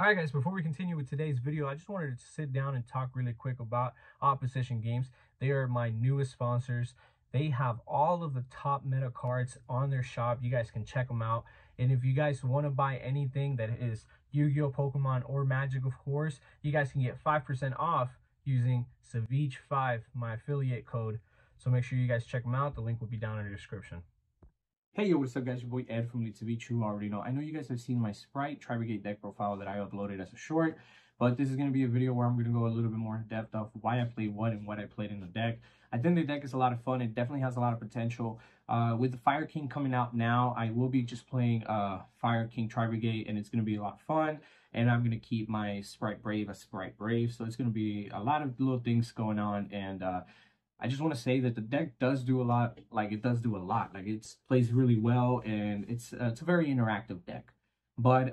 Alright guys, before we continue with today's video, I just wanted to sit down and talk really quick about Opposition Games. They are my newest sponsors. They have all of the top meta cards on their shop. You guys can check them out. And if you guys want to buy anything that is Yu-Gi-Oh, Pokemon, or Magic, of course, you guys can get 5% off using Savij5, my affiliate code. So make sure you guys check them out. The link will be down in the description. Hey yo, what's up guys, your boy Ed from Savij. You already know. I know you guys have seen my Spright Tri-Brigade deck profile that I uploaded as a short, but this is going to be a video where I'm going to go a little bit more in depth of why I played what and what I played in the deck. I think the deck is a lot of fun. It definitely has a lot of potential. With the Fire King coming out now, I will be just playing Fire King Tri-Brigade, and it's going to be a lot of fun. And I'm going to keep my Spright Brave as Spright Brave, so it's going to be a lot of little things going on, and I just want to say that the deck does do a lot. Like, it does do a lot. Like, it plays really well, and it's a very interactive deck. But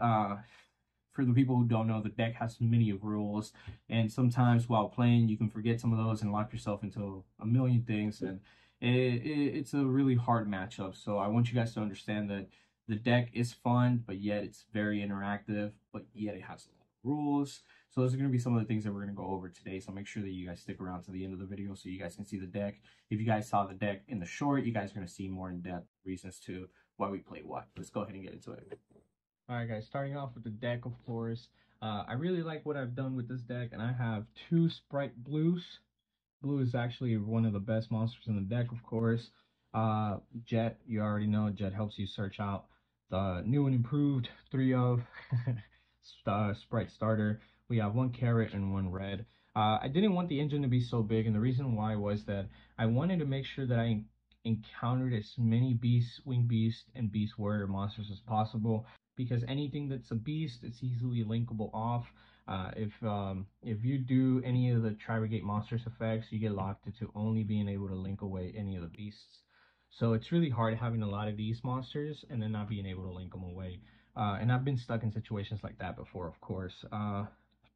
for the people who don't know, the deck has many rules, and sometimes while playing, you can forget some of those and lock yourself into a million things, and it's a really hard matchup. So I want you guys to understand that the deck is fun, but yet it's very interactive, but yet it has a lot of rules. So those are going to be some of the things that we're going to go over today. So make sure that you guys stick around to the end of the video so you guys can see the deck. If you guys saw the deck in the short, you guys are going to see more in-depth reasons to why we play what. Let's go ahead and get into it. All right, guys, starting off with the deck, of course. I really like what I've done with this deck, and I have 2 Spright Blues. Blue is actually one of the best monsters in the deck, of course. Jet, you already know, Jet helps you search out the new and improved 3 of Spright Starter. We have 1 carrot and 1 red. I didn't want the engine to be so big, and the reason why was that I wanted to make sure that I encountered as many beast, wing beast, and beast warrior monsters as possible, because anything that's a beast, it's easily linkable off. If you do any of the Tri-Brigade monsters effects, you get locked into only being able to link away any of the beasts. So it's really hard having a lot of these monsters and then not being able to link them away. And I've been stuck in situations like that before, of course.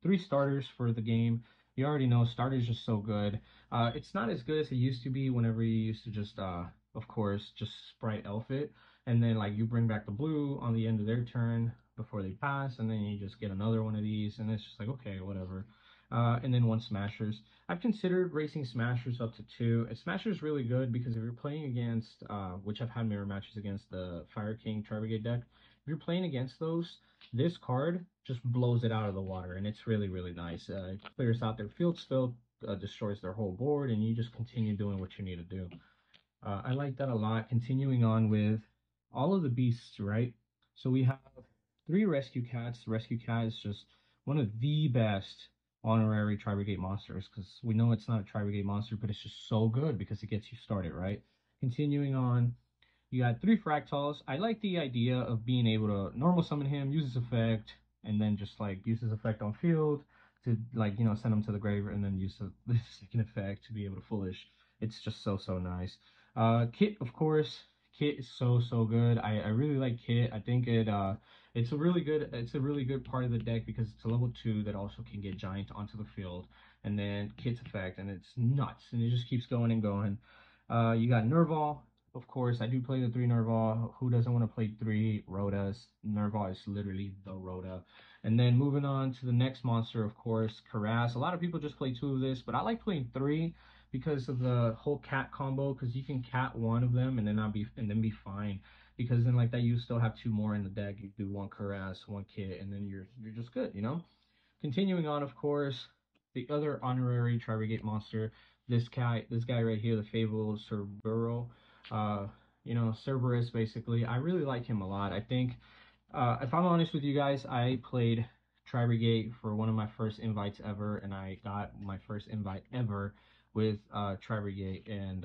3 starters for the game. You already know starters are so good. It's not as good as it used to be whenever you used to just, of course, just Spright Elf it. And then, like, you bring back the blue on the end of their turn before they pass, and then you just get another one of these, and it's just like, okay, whatever. And then 1 Smashers. I've considered racing Smashers up to 2. Smashers is really good because if you're playing against, which I've had mirror matches against the Fire King Tri-Brigade deck, if you're playing against those, this card just blows it out of the water, and it's really, really nice. It clears out their field spill, destroys their whole board, and you just continue doing what you need to do. I like that a lot. Continuing on with all of the beasts, right? So we have 3 Rescue Cats. Rescue Cat is just one of the best honorary Tri-Brigade monsters, because we know it's not a Tri-Brigade monster, but it's just so good because it gets you started, right? Continuing on, you got 3 Fractals. I like the idea of being able to normal summon him, use his effect, and then just like use his effect on field to, like, you know, send him to the grave, and then use the second effect to be able to foolish. It's just so nice. Kit, of course. Kit is so good. I really like Kit. I think it's a really good part of the deck because it's a level 2 that also can get Giant onto the field, and then Kit's effect, and it's nuts, and it just keeps going and going. You got Nerval. Of course, I do play the 3 Nerval. Who doesn't want to play 3 Rotas? Nerval is literally the Rota. And then moving on to the next monster, of course, Karaz. A lot of people just play 2 of this, but I like playing 3 because of the whole cat combo, because you can cat 1 of them and then be fine. Because then like that you still have 2 more in the deck. You do 1 Karaz, 1 Kit, and then you're just good, you know? Continuing on, of course, the other honorary Tri-Brigade monster, this guy right here, the fabled Cerbero. You know, Cerberus, basically. I really like him a lot. I think, if I'm honest with you guys, I played Tri-Brigade for one of my first invites ever, and I got my first invite ever with Tri-Brigade, and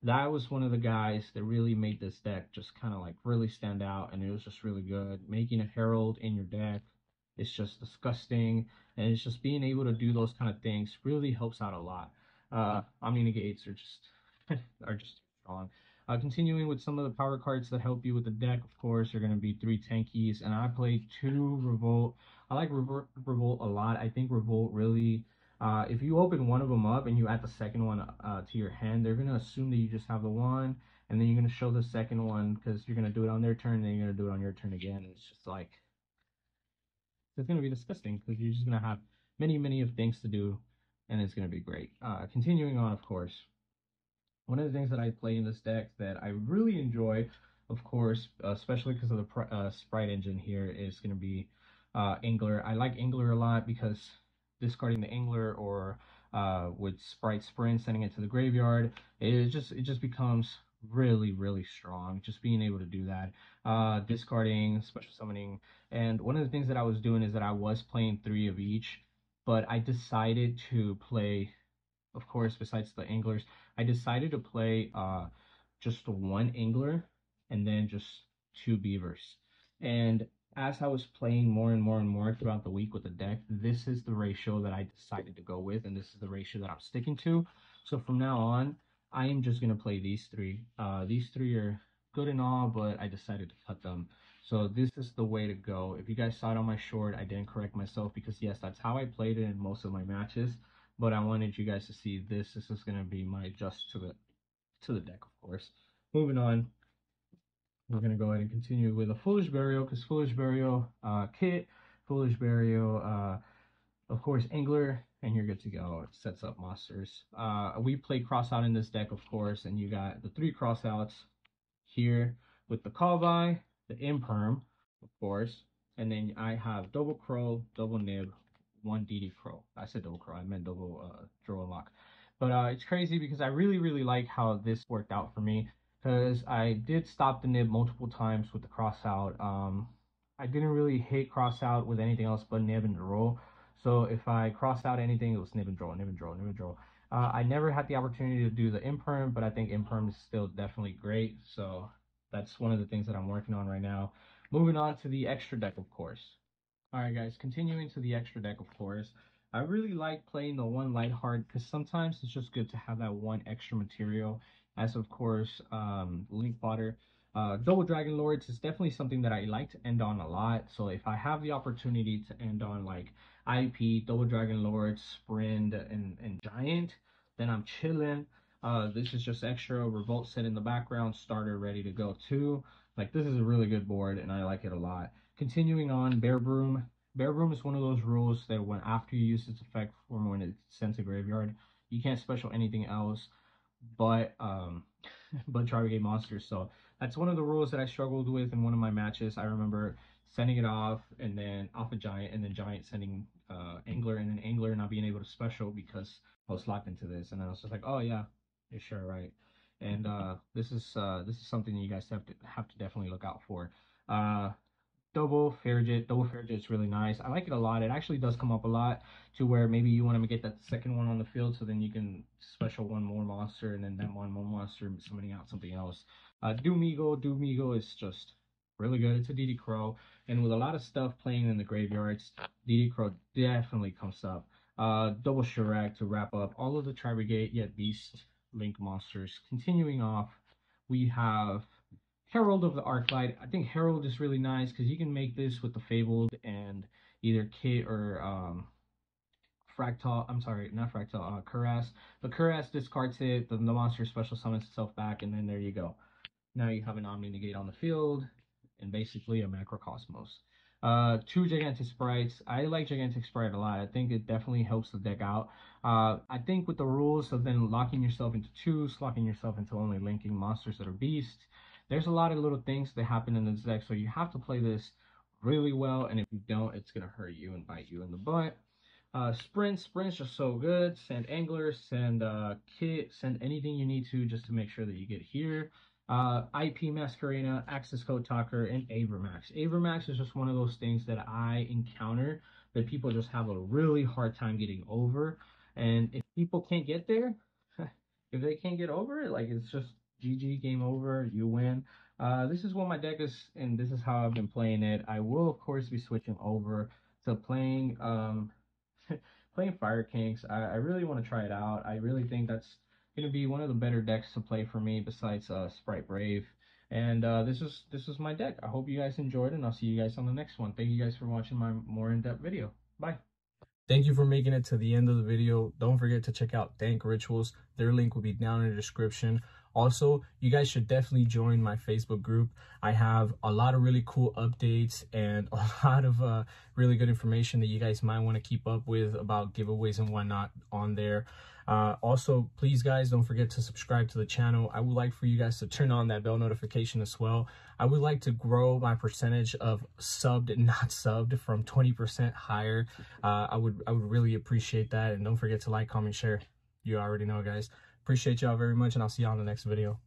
that was one of the guys that really made this deck just kind of like really stand out, and it was just really good. Making a Herald in your deck, it's just disgusting, and it's just being able to do those kind of things really helps out a lot. Omni-Negates are just are just strong. Continuing with some of the power cards that help you with the deck, of course, are going to be 3 Tankies, and I played 2 Revolt. I like Revolt a lot. I think Revolt really, if you open one of them up and you add the second one to your hand, they're going to assume that you just have the one, and then you're going to show the second one because you're going to do it on their turn, and then you're going to do it on your turn again. It's just like, It's going to be disgusting because you're just going to have many of things to do, and it's going to be great. Continuing on, of course, one of the things that I play in this deck that I really enjoy, of course, especially because of the Spright engine here, is going to be Angler. I like Angler a lot because discarding the Angler or with Spright Sprint, sending it to the graveyard, it just becomes really strong. Just being able to do that, discarding, special summoning, and one of the things that I was doing is that I was playing 3 of each, but I decided to play, of course, besides the anglers, I decided to play just one angler and then just 2 beavers. And as I was playing more and more throughout the week with the deck, this is the ratio that I decided to go with, and this is the ratio that I'm sticking to. So from now on, I am just gonna play these 3. These 3 are good and all, but I decided to cut them. So this is the way to go. If you guys saw it on my short, I didn't correct myself because yes, that's how I played it in most of my matches, but I wanted you guys to see this. This is gonna be my adjust to the deck, of course. Moving on, we're gonna go ahead and continue with a Foolish Burial, because Foolish Burial kit, Foolish Burial, of course, Angler, and you're good to go. It sets up monsters. We play Crossout in this deck, of course, and you got the 3 Crossouts here with the Kalvi, the Imperm, of course, and then I have double Crow, double Nib, 1 DD Crow. I said double Crow, I meant double Draw and Lock. But it's crazy because I really like how this worked out for me, because I did stop the Nib multiple times with the Crossout. I didn't really hit Crossout with anything else but Nib and Draw. So if I crossed out anything, it was Nib and Draw, Nib and Draw, Nib and Draw. I never had the opportunity to do the Imperm, but I think Imperm is still definitely great. So that's one of the things that I'm working on right now. Moving on to the extra deck, of course. All right, guys, continuing to the extra deck, of course. I really like playing the 1 light heart because sometimes it's just good to have that 1 extra material. As of course, Link Fodder. Double Dragon Lords is definitely something that I like to end on a lot. So if I have the opportunity to end on like IP, Double Dragon Lords, Sprint, and Giant, then I'm chilling. This is just extra Revolt set in the background, starter ready to go too. Like, this is a really good board and I like it a lot. Continuing on, Bear Broom. Bear Broom is one of those rules that when after you use its effect from when it's sent to graveyard, you can't special anything else but but Tri-Brigade monsters. So that's one of the rules that I struggled with in one of my matches. I remember sending it off and then off a Giant, and then Giant sending Angler, and then Angler not being able to special because I was locked into this, and then I was just like, oh yeah, you're sure right. And this is something you guys have to definitely look out for. Double Farragut is really nice. I like it a lot. It actually does come up a lot to where maybe you want to get that second one on the field, so then you can special 1 more monster, and then that 1 more monster summoning out something else. Doomigo is just really good. It's a DD Crow, and with a lot of stuff playing in the graveyards, DD Crow definitely comes up. Double Shrek to wrap up all of the Tri-Brigade yet Beast Link monsters. Continuing off, we have Herald of the Arclight. I think Herald is really nice because you can make this with the Fabled and either Kit or Fractal. I'm sorry, not Fractal. Cuirass. The Cuirass discards it. The monster special summons itself back, and then there you go. Now you have an Omni Negate on the field and basically a Macrocosmos. 2 Gigantic Sprites. I like Gigantic Sprite a lot. I think it definitely helps the deck out. I think with the rules of then locking yourself into 2s, locking yourself into only linking monsters that are beasts, there's a lot of little things that happen in this deck, so you have to play this really well, and if you don't, it's going to hurt you and bite you in the butt. Sprint's just so good. Send Anglers, send Kit, send anything you need to just to make sure that you get here. IP Masquerena, Access Code Talker, and Avermax. Avermax is just one of those things that I encounter that people just have a really hard time getting over. And if people can't get there, if they can't get over it, like, it's just GG, game over, you win. This is what my deck is, and this is how I've been playing it. I will, of course, be switching over to playing playing Fire Kings. I really want to try it out. I really think that's going to be one of the better decks to play for me besides Spright Brave. And this is my deck. I hope you guys enjoyed, and I'll see you guys on the next one. Thank you guys for watching my more in-depth video. Bye. Thank you for making it to the end of the video. Don't forget to check out Dank Rituals. Their link will be down in the description. Also, you guys should definitely join my Facebook group. I have a lot of really cool updates and a lot of really good information that you guys might want to keep up with about giveaways and whatnot on there. Also, please guys, don't forget to subscribe to the channel. I would like for you guys to turn on that bell notification as well. I would like to grow my percentage of subbed and not subbed from 20% higher. I would really appreciate that. And don't forget to like, comment, share. You already know, guys. Appreciate y'all very much, and I'll see y'all in the next video.